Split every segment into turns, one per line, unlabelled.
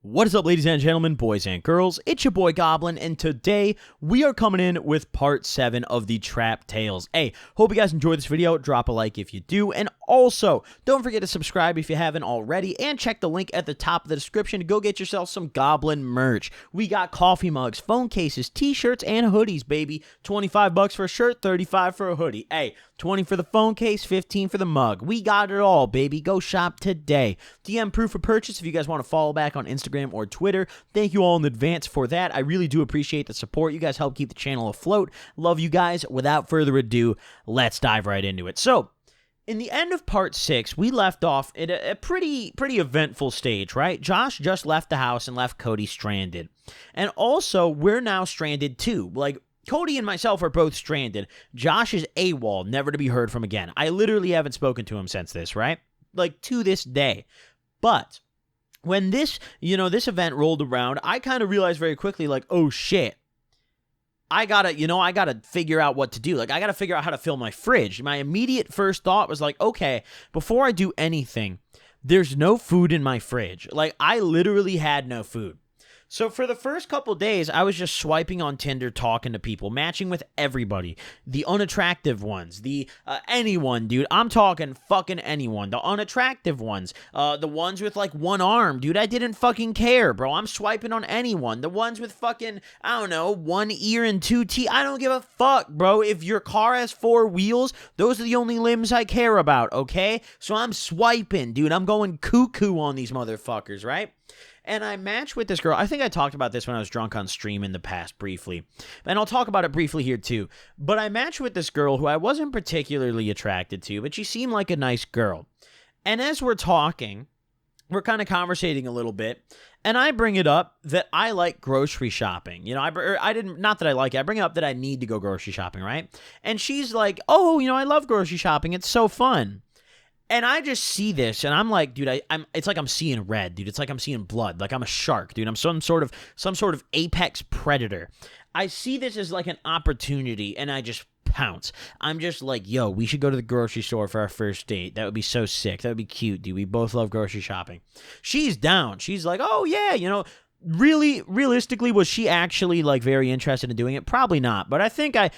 What is up, ladies and gentlemen, boys and girls? It's your boy Goblin, and today we are coming in with part 7 of the Trap Tales. Hey, hope you guys enjoyed this video. Drop a like if you do, and also, don't forget to subscribe if you haven't already, and check the link at the top of the description to go get yourself some Goblin merch. We got coffee mugs, phone cases, t-shirts, and hoodies, baby. 25 bucks for a shirt, 35 for a hoodie. Hey, 20 for the phone case, 15 for the mug. We got it all, baby. Go shop today. DM proof of purchase if you guys want to follow back on Instagram or Twitter. Thank you all in advance for that. I really do appreciate the support. You guys help keep the channel afloat. Love you guys. Without further ado, let's dive right into it. So, in the end of part 6, we left off at a pretty eventful stage, right? Josh just left the house and left Cody stranded. And also, we're now stranded too. Like, Cody and myself are both stranded. Josh is AWOL, never to be heard from again. I literally haven't spoken to him since this, right? Like, to this day. But when this event rolled around, I kind of realized very quickly, like, oh shit. I gotta figure out what to do. Like, I gotta figure out how to fill my fridge. My immediate first thought was like, okay, before I do anything, there's no food in my fridge. Like, I literally had no food. So for the first couple days, I was just swiping on Tinder, talking to people, matching with everybody. The unattractive ones, the anyone, dude. I'm talking fucking anyone. The unattractive ones, the ones with like one arm, dude. I didn't fucking care, bro. I'm swiping on anyone. The ones with fucking, I don't know, one ear and two teeth. I don't give a fuck, bro. If your car has 4 wheels, those are the only limbs I care about, okay? So I'm swiping, dude. I'm going cuckoo on these motherfuckers, right? And I matched with this girl. I think I talked about this when I was drunk on stream in the past briefly. And I'll talk about it briefly here too. But I matched with this girl who I wasn't particularly attracted to, but she seemed like a nice girl. And as we're talking, we're kind of conversating a little bit. And I bring it up that I like grocery shopping. You know, I didn't, not that I like it. I bring it up that I need to go grocery shopping, right? And she's like, oh, I love grocery shopping. It's so fun. And I just see this, and I'm like, dude, it's like I'm seeing red, dude. It's like I'm seeing blood. Like I'm a shark, dude. I'm some sort of apex predator. I see this as like an opportunity, and I just pounce. I'm just like, yo, we should go to the grocery store for our first date. That would be so sick. That would be cute, dude. We both love grocery shopping. She's down. She's like, oh, yeah, Really, realistically, was she actually like very interested in doing it? Probably not. But I think I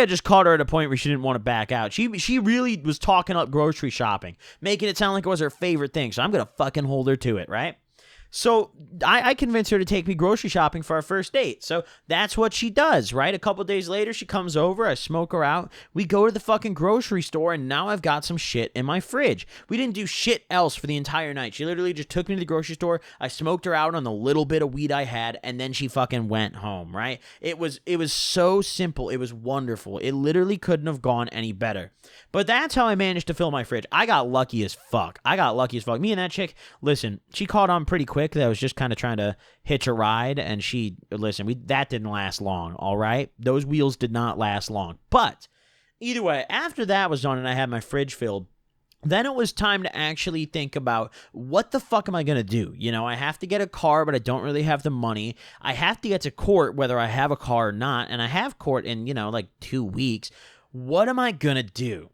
just caught her at a point where she didn't want to back out. She really was talking up grocery shopping, making it sound like it was her favorite thing. So I'm gonna fucking hold her to it, right? So I convinced her to take me grocery shopping for our first date. So that's what she does, right? A couple days later, she comes over. I smoke her out. We go to the fucking grocery store, and now I've got some shit in my fridge. We didn't do shit else for the entire night. She literally just took me to the grocery store. I smoked her out on the little bit of weed I had, and then she fucking went home, right? It was so simple. It was wonderful. It literally couldn't have gone any better. But that's how I managed to fill my fridge. I got lucky as fuck. Me and that chick, listen, she caught on pretty quick that I was just kind of trying to hitch a ride, and that didn't last long, all right? Those wheels did not last long. But either way, after that was done and I had my fridge filled, then it was time to actually think about what the fuck am I going to do? I have to get a car, but I don't really have the money. I have to get to court whether I have a car or not, and I have court in, like 2 weeks. What am I going to do?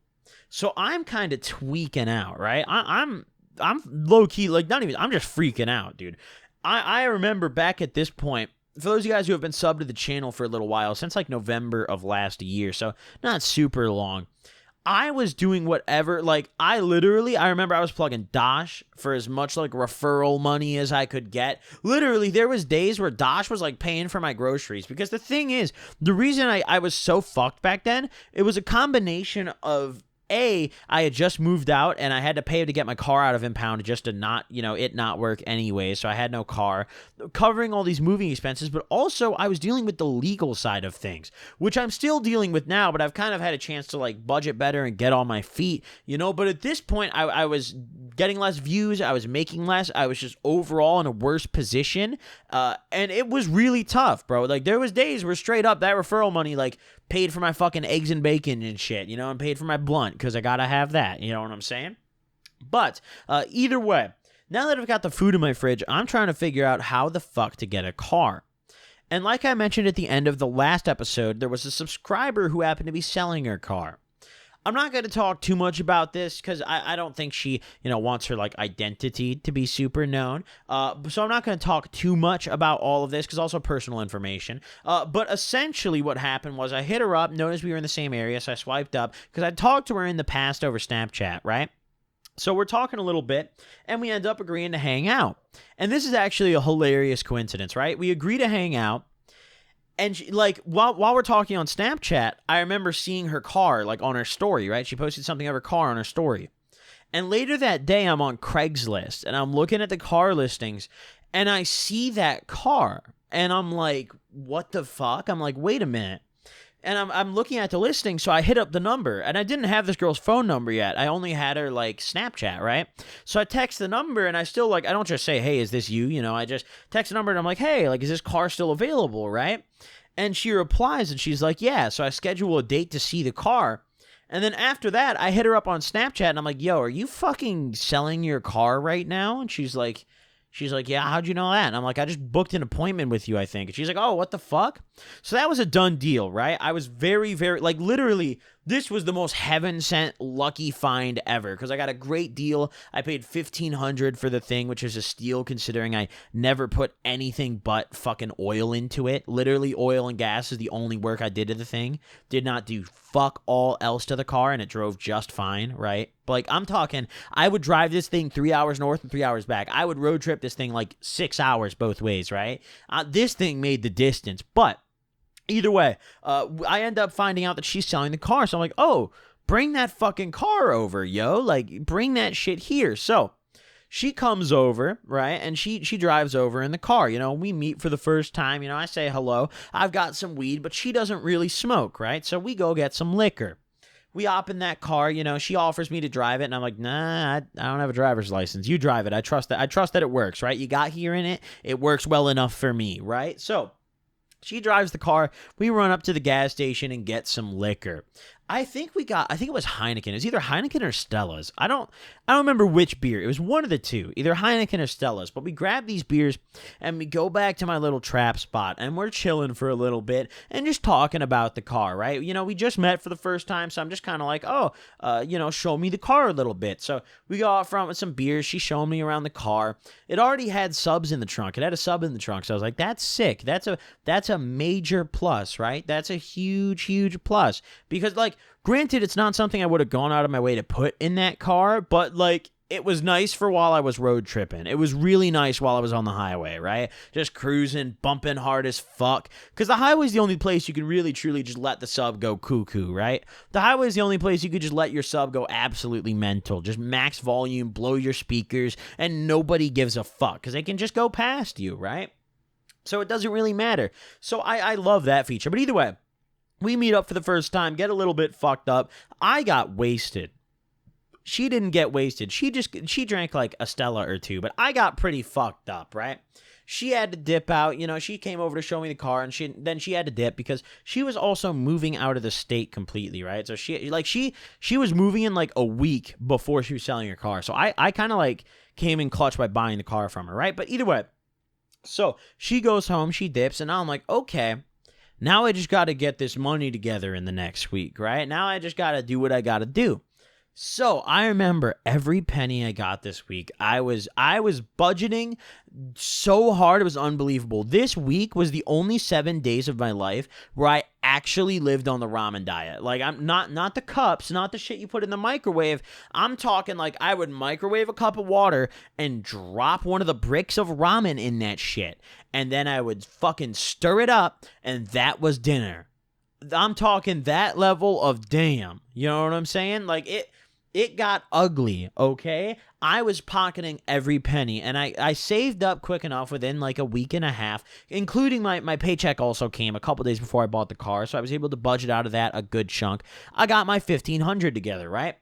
So I'm kind of tweaking out, right? I'm low-key, like, not even, I'm just freaking out, dude. I remember back at this point, for those of you guys who have been subbed to the channel for a little while, since, like, November of last year, so not super long, I was doing whatever, like, I remember I was plugging Dosh for as much, like, referral money as I could get. Literally, there was days where Dosh was, like, paying for my groceries, because the thing is, the reason I was so fucked back then, it was a combination of I had just moved out and I had to pay to get my car out of impound just to not, it not work anyway. So I had no car, covering all these moving expenses, but also I was dealing with the legal side of things, which I'm still dealing with now, but I've kind of had a chance to like budget better and get on my feet, but at this point I was getting less views. I was making less. I was just overall in a worse position. And it was really tough, bro. Like there was days where straight up that referral money, like paid for my fucking eggs and bacon and shit, and paid for my blunt because I gotta have that, you know what I'm saying? But either way, now that I've got the food in my fridge, I'm trying to figure out how the fuck to get a car. And like I mentioned at the end of the last episode, there was a subscriber who happened to be selling her car. I'm not going to talk too much about this because I don't think she, wants her, like, identity to be super known. So I'm not going to talk too much about all of this because also personal information. But essentially what happened was I hit her up, noticed we were in the same area, so I swiped up because I talked to her in the past over Snapchat, right? So we're talking a little bit, and we end up agreeing to hang out. And this is actually a hilarious coincidence, right? We agree to hang out. And she, like, while we're talking on Snapchat, I remember seeing her car, like, on her story, right? She posted something of her car on her story. And later that day, I'm on Craigslist, and I'm looking at the car listings, and I see that car. And I'm like, what the fuck? I'm like, wait a minute. And I'm looking at the listing, so I hit up the number. And I didn't have this girl's phone number yet. I only had her, like, Snapchat, right? So I text the number, and I still, like, I don't just say, hey, is this you? I just text the number, and I'm like, hey, like, is this car still available, right? And she replies, and she's like, yeah. So I schedule a date to see the car. And then after that, I hit her up on Snapchat, and I'm like, yo, are you fucking selling your car right now? And she's like, yeah, how'd you know that? And I'm like, I just booked an appointment with you, I think. And she's like, oh, what the fuck? So that was a done deal, right? I was very, very, like, literally, this was the most heaven-sent lucky find ever because I got a great deal. I paid $1,500 for the thing, which is a steal considering I never put anything but fucking oil into it. Literally, oil and gas is the only work I did to the thing. Did not do fuck all else to the car, and it drove just fine, right? But, like, I'm talking, I would drive this thing 3 hours north and 3 hours back. I would road trip this thing like 6 hours both ways, right? This thing made the distance, but either way, I end up finding out that she's selling the car. So I'm like, oh, bring that fucking car over, yo. Like, bring that shit here. So she comes over, right? And she drives over in the car. We meet for the first time. I say hello. I've got some weed, but she doesn't really smoke, right? So we go get some liquor. We hop in that car, she offers me to drive it, and I'm like, nah, I don't have a driver's license. You drive it. I trust that it works, right? You got here in it. It works well enough for me, right? So she drives the car. We run up to the gas station and get some liquor. I think it was Heineken. It was either Heineken or Stella's. I don't remember which beer. It was one of the two, either Heineken or Stella's. But we grab these beers and we go back to my little trap spot and we're chilling for a little bit and just talking about the car, right? We just met for the first time, so I'm just kind of like, show me the car a little bit. So we go out front with some beers. She's showing me around the car. It already had subs in the trunk. It had a sub in the trunk. So I was like, that's sick. That's a major plus, right? That's a huge, huge plus because, like, granted, it's not something I would have gone out of my way to put in that car, but, like, it was nice for while I was road tripping. It was really nice while I was on the highway, right? Just cruising, bumping hard as fuck. Because the highway's the only place you can really, truly just let the sub go cuckoo, right? The highway's the only place you could just let your sub go absolutely mental. Just max volume, blow your speakers, and nobody gives a fuck. Because they can just go past you, right? So it doesn't really matter. So I love that feature. But either way, we meet up for the first time, get a little bit fucked up. I got wasted. She didn't get wasted. She drank like a Stella or two, but I got pretty fucked up, right? She had to dip out. She came over to show me the car, and then she had to dip because she was also moving out of the state completely, right? So she was moving in like a week before she was selling her car. So I kind of like came in clutch by buying the car from her, right? But either way, so she goes home, she dips, and I'm like, okay. Now I just got to get this money together in the next week, right? Now I just got to do what I got to do. So I remember every penny I got this week. I was budgeting so hard, it was unbelievable. This week was the only 7 days of my life where I actually lived on the ramen diet. Like, I'm not the cups, not the shit you put in the microwave. I'm talking like I would microwave a cup of water and drop one of the bricks of ramen in that shit. And then I would fucking stir it up, and that was dinner. I'm talking that level of damn. You know what I'm saying? Like, it got ugly, okay? I was pocketing every penny, and I saved up quick enough within like a week and a half, including my paycheck also came a couple days before I bought the car, so I was able to budget out of that a good chunk. I got my $1,500 together, right?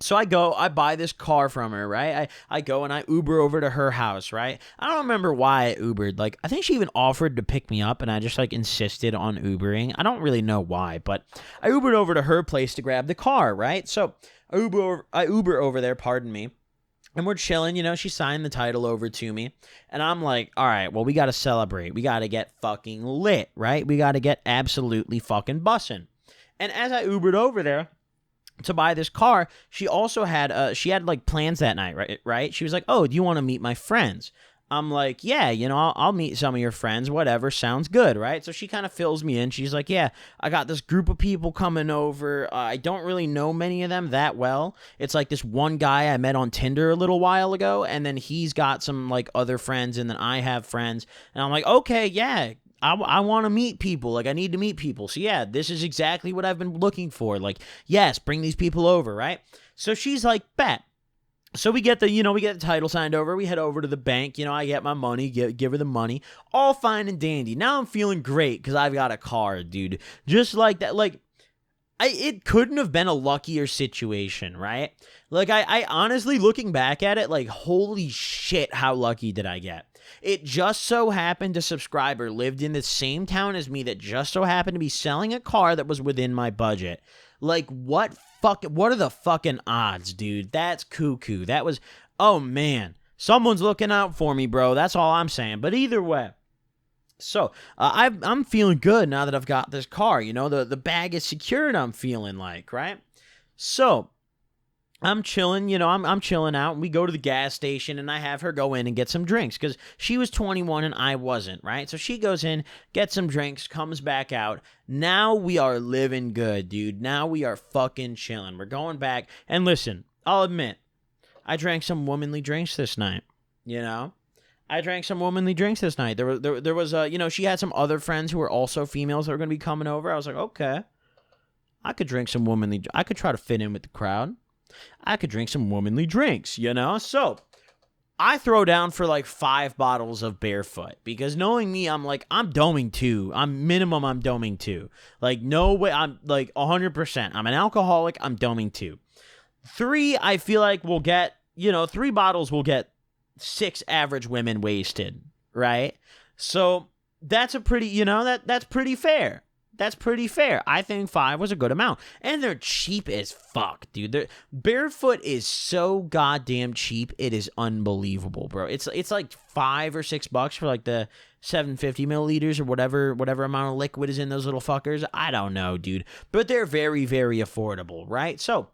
So I buy this car from her, right? I go and I Uber over to her house, right? I don't remember why I Ubered. Like, I think she even offered to pick me up, and I just, like, insisted on Ubering. I don't really know why, but I Ubered over to her place to grab the car, right? So I Uber over there, pardon me, and we're chilling, she signed the title over to me, and I'm like, all right, well, we got to celebrate. We got to get fucking lit, right? We got to get absolutely fucking bussin'. And as I Ubered over there, to buy this car, she also had like plans that night, right? She was like, "Oh, do you want to meet my friends?" I'm like, "Yeah, I'll meet some of your friends, whatever, sounds good," right? So she kind of fills me in. She's like, "Yeah, I got this group of people coming over. I don't really know many of them that well. It's like this one guy I met on Tinder a little while ago, and then he's got some like other friends, and then I have friends." And I'm like, "Okay, yeah, I want to meet people. Like, I need to meet people. So, yeah, this is exactly what I've been looking for. Like, yes, bring these people over, right?" So she's like, "Bet." So we get the title signed over. We head over to the bank. I get my money, give her the money. All fine and dandy. Now I'm feeling great because I've got a car, dude. Just like that. Like, it couldn't have been a luckier situation, right? Like, I honestly, looking back at it, like, holy shit, how lucky did I get? It just so happened a subscriber lived in the same town as me that just so happened to be selling a car that was within my budget. Like, what are the fucking odds, dude? That's cuckoo. That was, oh man, someone's looking out for me, bro. That's all I'm saying. But either way. So, I'm feeling good now that I've got this car. The bag is secured, I'm feeling like, right? So, I'm chilling, I'm chilling out, and we go to the gas station, and I have her go in and get some drinks, because she was 21 and I wasn't, right? So she goes in, gets some drinks, comes back out. Now we are living good, dude. Now we are fucking chilling. We're going back, and listen, I'll admit, I drank some womanly drinks this night, I drank some womanly drinks this night. There was she had some other friends who were also females that were going to be coming over. I was like, okay, I could drink some I could try to fit in with the crowd. I could drink some womanly drinks, So I throw down for like 5 bottles of Barefoot, because knowing me, I'm doming 2. I'm doming 2. Like, no way. I'm like 100%. I'm an alcoholic. I'm doming 2. 3, I feel like we'll get, 3 bottles will get 6 average women wasted, right? So that's a pretty, that's pretty fair. That's pretty fair. I think 5 was a good amount. And they're cheap as fuck, dude. Barefoot is so goddamn cheap. It is unbelievable, bro. It's like $5 or $6 for like the 750 milliliters or whatever amount of liquid is in those little fuckers. I don't know, dude. But they're very, very affordable, right? So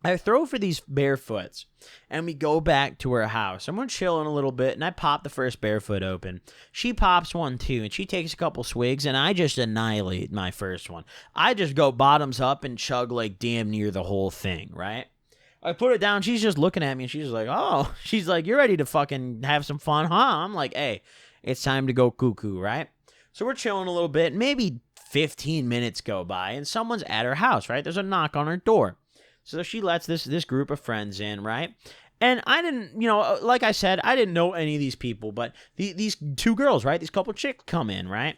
I throw for these Barefoots, and we go back to her house, and we're chilling a little bit, and I pop the first Barefoot open. She pops one too, and she takes a couple swigs, and I just annihilate my first one. I just go bottoms up and chug like damn near the whole thing, right? I put it down, she's just looking at me, and she's like, oh, she's like, you're ready to fucking have some fun, huh? I'm like, hey, it's time to go cuckoo, right? So we're chilling a little bit, maybe 15 minutes go by, and someone's at her house, right? There's a knock on her door. So she lets this group of friends in, right? And I didn't, like I said, I didn't know any of these people, but these 2 girls, right? These couple chicks come in, right?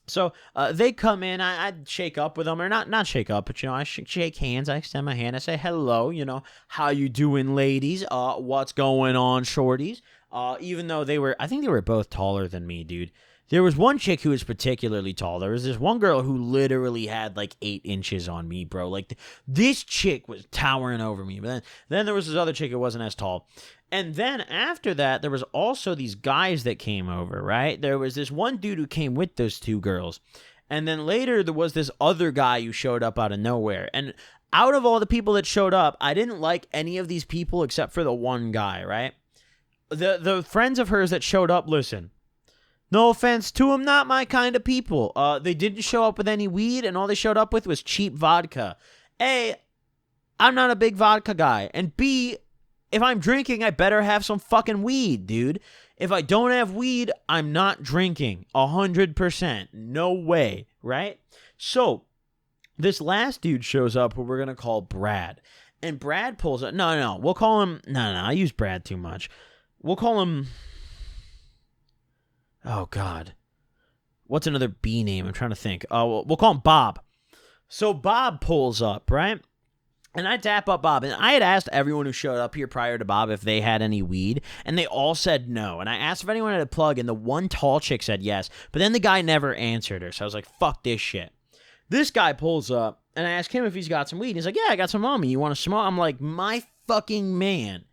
So they come in, I'd shake up with them, or not shake up, but, I shake hands, I extend my hand, I say, hello, how you doing, ladies? What's going on, shorties? Even though I think they were both taller than me, dude. There was one chick who was particularly tall. There was this one girl who literally had like 8 inches on me, bro. Like, this chick was towering over me. But then there was this other chick who wasn't as tall. And then after that, there was also these guys that came over, right? There was this one dude who came with those 2 girls. And then later, there was this other guy who showed up out of nowhere. And out of all the people that showed up, I didn't like any of these people except for the one guy, right? The friends of hers that showed up, listen. No offense to them, not my kind of people. They didn't show up with any weed, and all they showed up with was cheap vodka. A, I'm not a big vodka guy. And B, if I'm drinking, I better have some fucking weed, dude. If I don't have weed, I'm not drinking. 100%. No way, right? So, this last dude shows up who we're going to call Brad. And Brad pulls up. No, we'll call him. No, I use Brad too much. We'll call him. Oh, God. What's another B name? I'm trying to think. We'll call him Bob. So Bob pulls up, right? And I tap up Bob. And I had asked everyone who showed up here prior to Bob if they had any weed. And they all said no. And I asked if anyone had a plug. And the one tall chick said yes. But then the guy never answered her. So I was like, fuck this shit. This guy pulls up. And I asked him if he's got some weed. He's like, yeah, I got some on me. You want to smoke? I'm like, my fucking man.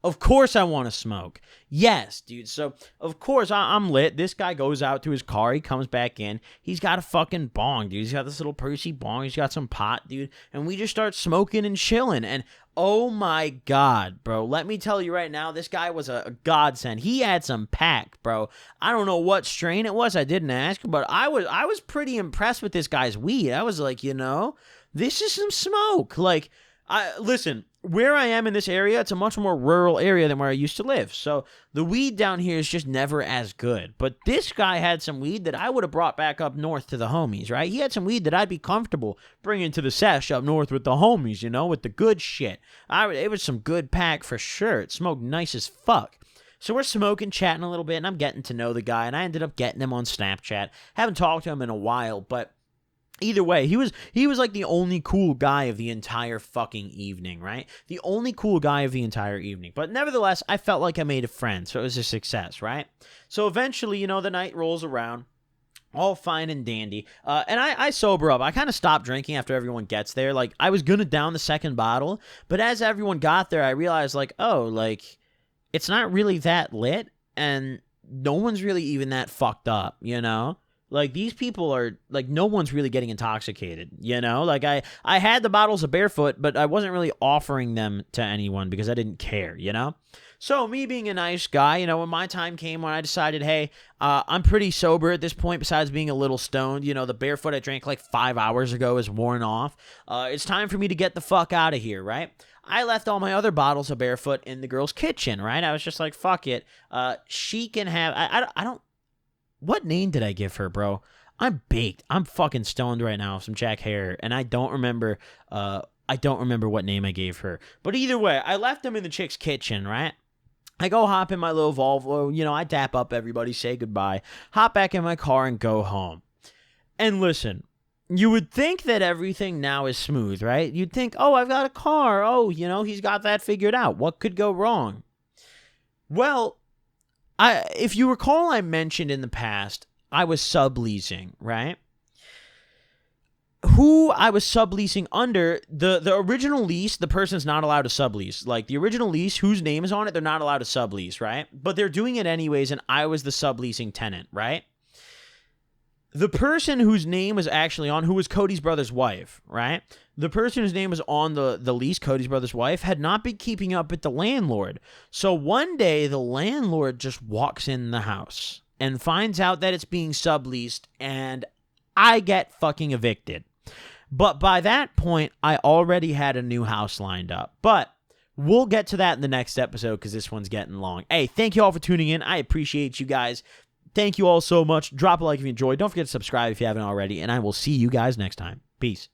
Of course I want to smoke. Yes, dude. So, of course, I'm lit. This guy goes out to his car. He comes back in. He's got a fucking bong, dude. He's got this little Percy bong. He's got some pot, dude. And we just start smoking and chilling. And, oh, my God, bro. Let me tell you right now, this guy was a godsend. He had some pack, bro. I don't know what strain it was. I didn't ask, but I was pretty impressed with this guy's weed. I was like, this is some smoke. Like, listen, where I am in this area, it's a much more rural area than where I used to live. So the weed down here is just never as good. But this guy had some weed that I would have brought back up north to the homies, right? He had some weed that I'd be comfortable bringing to the sesh up north with the homies, with the good shit. It was some good pack for sure. It smoked nice as fuck. So we're smoking, chatting a little bit, and I'm getting to know the guy. And I ended up getting him on Snapchat. Haven't talked to him in a while, but either way, he was like the only cool guy of the entire fucking evening, right? The only cool guy of the entire evening. But nevertheless, I felt like I made a friend, so it was a success, right? So eventually, the night rolls around, all fine and dandy, and I sober up. I kind of stopped drinking after everyone gets there. Like, I was gonna down the second bottle, but as everyone got there, I realized, like, oh, like, it's not really that lit, and no one's really even that fucked up, Like, these people are, like, no one's really getting intoxicated, Like, I had the bottles of Barefoot, but I wasn't really offering them to anyone because I didn't care, So, me being a nice guy, when my time came, when I decided, hey, I'm pretty sober at this point, besides being a little stoned, the Barefoot I drank like 5 hours ago is worn off. It's time for me to get the fuck out of here, right? I left all my other bottles of Barefoot in the girl's kitchen, right? I was just like, fuck it. She can have, I don't, what name did I give her, bro? I'm baked. I'm fucking stoned right now with some Jack Hare, and I don't remember what name I gave her. But either way, I left them in the chick's kitchen, right? I go hop in my little Volvo, I dap up everybody, say goodbye, hop back in my car, and go home. And listen, you would think that everything now is smooth, right? You'd think, oh, I've got a car. Oh, he's got that figured out. What could go wrong? Well, if you recall, I mentioned in the past, I was subleasing, right? Who I was subleasing under, the original lease, the person's not allowed to sublease. Like, the original lease, whose name is on it, they're not allowed to sublease, right? But they're doing it anyways, and I was the subleasing tenant, right? The person whose name was actually on, who was Cody's brother's wife, right? The person whose name was on the lease, Cody's brother's wife, had not been keeping up with the landlord. So one day, the landlord just walks in the house and finds out that it's being subleased, and I get fucking evicted. But by that point, I already had a new house lined up. But we'll get to that in the next episode because this one's getting long. Hey, thank you all for tuning in. I appreciate you guys. Thank you all so much. Drop a like if you enjoyed. Don't forget to subscribe if you haven't already, and I will see you guys next time. Peace.